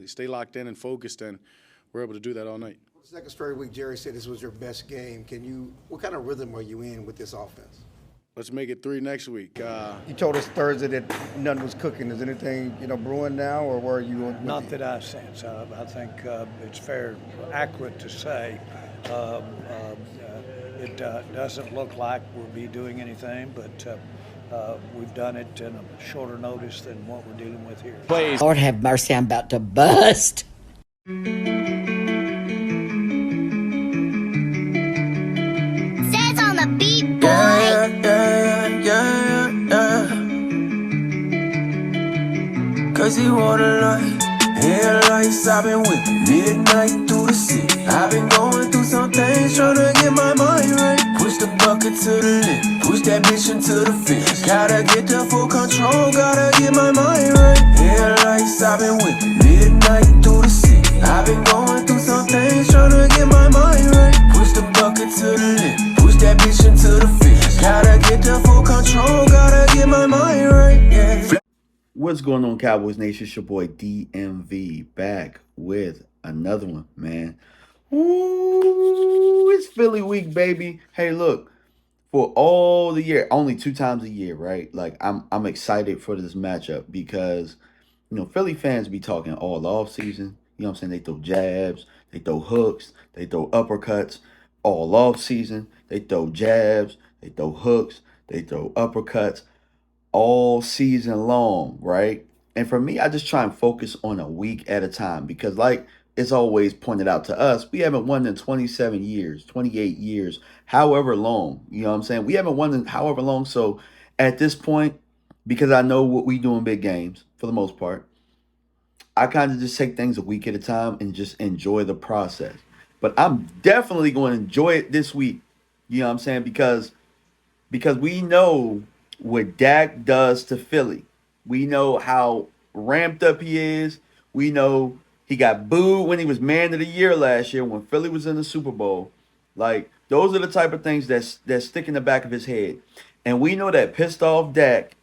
Stay locked in and focused, and we're able to do that all night. Second straight week, Jerry said this was your best game. What kind of rhythm are you in with this offense? Let's make it 3 next week. You told us Thursday that nothing was cooking. Is anything brewing now, or were you? Not that I sense of. I think it's accurate to say it doesn't look like we'll be doing anything, but we've done it in a shorter notice than what we're dealing with here. Lord have mercy, I'm about to bust. Says on the beat, boy. Cause he wanna light, headlights, I've been whipping midnight through the city. I've been going through some things, tryna get my mind right. Push the bucket to the limit, push that bitch into the fence. Gotta get the full control, gotta get my mind right. Headlights, I've been whipping midnight through the city. I've been going through some things, tryna get my mind right. Push the bucket to the limit, push that bitch into the fence. Gotta get the full control, gotta get my mind right, yeah. What's going on, Cowboys Nation? It's your boy DMV back with another one, man. Ooh, it's Philly week, baby. Hey, look, for all the year, only 2 times a year, right? Like, I'm excited for this matchup because, Philly fans be talking all off season. You know what I'm saying? They throw jabs, they throw hooks, they throw uppercuts all off season. They throw jabs, they throw hooks, they throw uppercuts all season long, right? And for me, I just try and focus on a week at a time because, like it's always pointed out to us, we haven't won in 27 years, 28 years, however long. You know what I'm saying? We haven't won in however long. So at this point, because I know what we do in big games for the most part, I kind of just take things a week at a time and just enjoy the process. But I'm definitely going to enjoy it this week. You know what I'm saying? Because we know what Dak does to Philly. We know how ramped up he is. We know he got booed when he was man of the year last year when Philly was in the Super Bowl. Like, those are the type of things that stick in the back of his head. And we know that pissed off Dak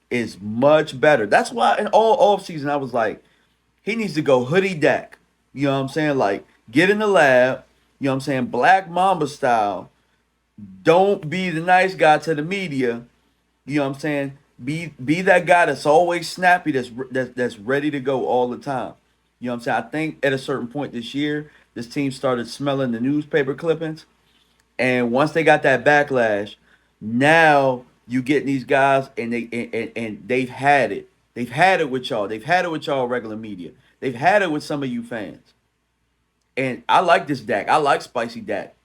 is much better. That's why in all offseason I was like, he needs to go hoodie Dak. You know what I'm saying? Like, get in the lab, you know what I'm saying, Black Mamba style. Don't be the nice guy to the media. You know what I'm saying? Be that guy that's always snappy, that's ready to go all the time. You know what I'm saying? I think at a certain point this year, this team started smelling the newspaper clippings. And once they got that backlash, now you get these guys and they've had it. They've had it with y'all. They've had it with y'all regular media. They've had it with some of you fans. And I like this Dak. I like spicy Dak.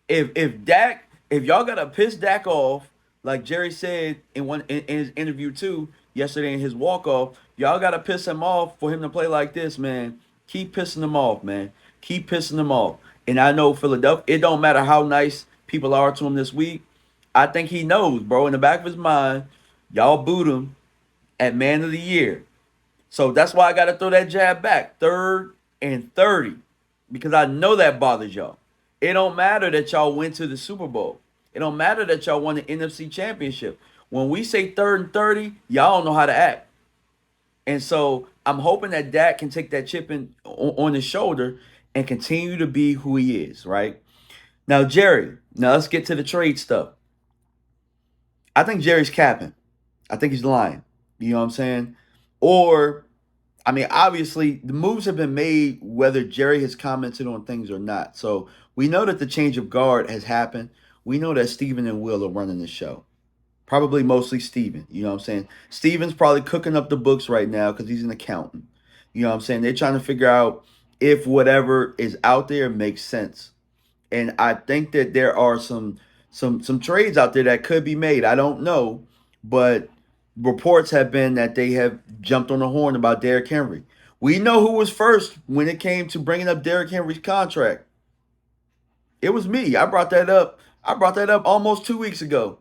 If y'all gotta piss Dak off, like Jerry said in his interview too yesterday in his walk-off, y'all gotta piss him off for him to play like this, man. Keep pissing him off, man. Keep pissing him off. And I know Philadelphia, it don't matter how nice people are to him this week. I think he knows, bro, in the back of his mind, y'all booed him at man of the year. So that's why I gotta throw that jab back. 3rd and 30. Because I know that bothers y'all. It don't matter that y'all went to the Super Bowl. It don't matter that y'all won the NFC Championship. When we say 3rd and 30, y'all don't know how to act. And so I'm hoping that Dak can take that chip on his shoulder and continue to be who he is, right? Now, Jerry, let's get to the trade stuff. I think Jerry's capping. I think he's lying. You know what I'm saying? Or, I mean, obviously, the moves have been made whether Jerry has commented on things or not. So we know that the change of guard has happened. We know that Steven and Will are running the show. Probably mostly Steven. You know what I'm saying? Steven's probably cooking up the books right now because he's an accountant. You know what I'm saying? They're trying to figure out if whatever is out there makes sense. And I think that there are some trades out there that could be made. I don't know, but reports have been that they have jumped on the horn about Derrick Henry. We know who was first when it came to bringing up Derrick Henry's contract. It was me. I brought that up almost 2 weeks ago.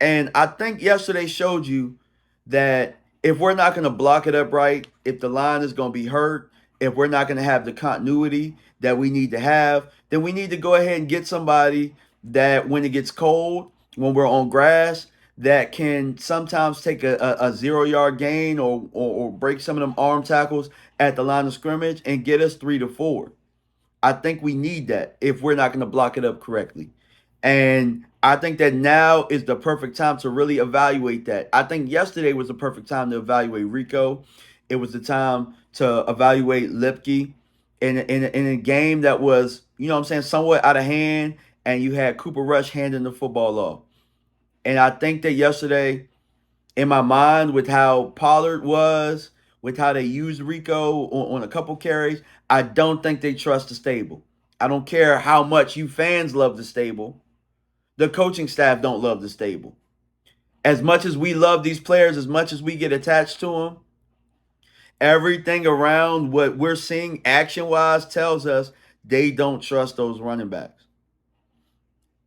And I think yesterday showed you that if we're not going to block it up right, if the line is going to be hurt, if we're not going to have the continuity that we need to have, then we need to go ahead and get somebody that when it gets cold, when we're on grass, that can sometimes take a 0 yard gain or break some of them arm tackles at the line of scrimmage and get us 3 to 4. I think we need that if we're not going to block it up correctly. And I think that now is the perfect time to really evaluate that. I think yesterday was the perfect time to evaluate Rico. It was the time to evaluate Lipke in a game that was, what I'm saying, somewhat out of hand, and you had Cooper Rush handing the football off. And I think that yesterday, in my mind, with how Pollard was, with how they used Rico on a couple carries, I don't think they trust the stable. I don't care how much you fans love the stable. The coaching staff don't love the stable. As much as we love these players, as much as we get attached to them, everything around what we're seeing action-wise tells us they don't trust those running backs.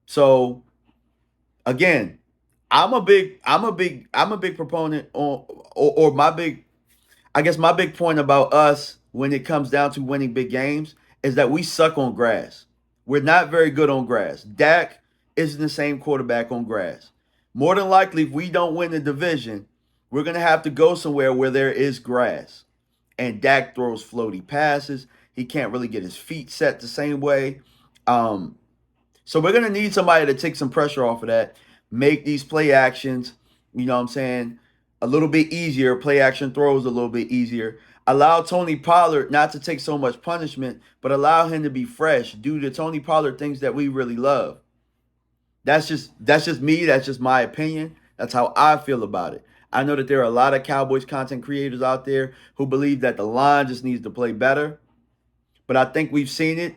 So again, I'm a big proponent on, or my big, I guess my big point about us when it comes down to winning big games is that we suck on grass. We're not very good on grass. Dak isn't the same quarterback on grass. More than likely, if we don't win the division, we're going to have to go somewhere where there is grass. And Dak throws floaty passes. He can't really get his feet set the same way. So we're going to need somebody to take some pressure off of that, make these play actions, a little bit easier, play action throws a little bit easier. Allow Tony Pollard not to take so much punishment, but allow him to be fresh. Do the Tony Pollard things that we really love. That's just me. That's just my opinion. That's how I feel about it. I know that there are a lot of Cowboys content creators out there who believe that the line just needs to play better. But I think we've seen it.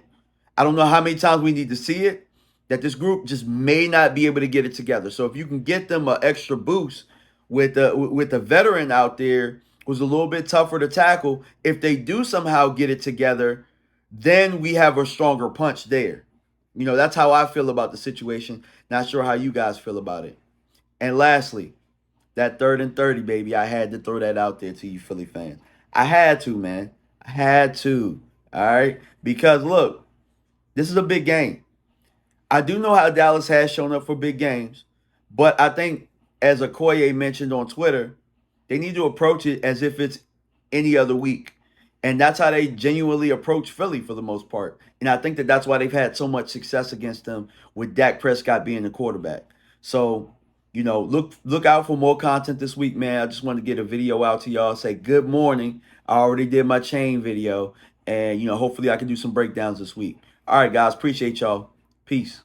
I don't know how many times we need to see it, that this group just may not be able to get it together. So if you can get them an extra boost with the veteran out there who's a little bit tougher to tackle, if they do somehow get it together, then we have a stronger punch there. That's how I feel about the situation. Not sure how you guys feel about it. And lastly, that 3rd and 30, baby, I had to throw that out there to you Philly fans. I had to, man. I had to. All right? Because, look, this is a big game. I do know how Dallas has shown up for big games, but I think, as Okoye mentioned on Twitter, they need to approach it as if it's any other week. And that's how they genuinely approach Philly for the most part. And I think that that's why they've had so much success against them with Dak Prescott being the quarterback. So, look out for more content this week, man. I just wanted to get a video out to y'all, say good morning. I already did my chain video. And, hopefully I can do some breakdowns this week. All right, guys. Appreciate y'all. Peace.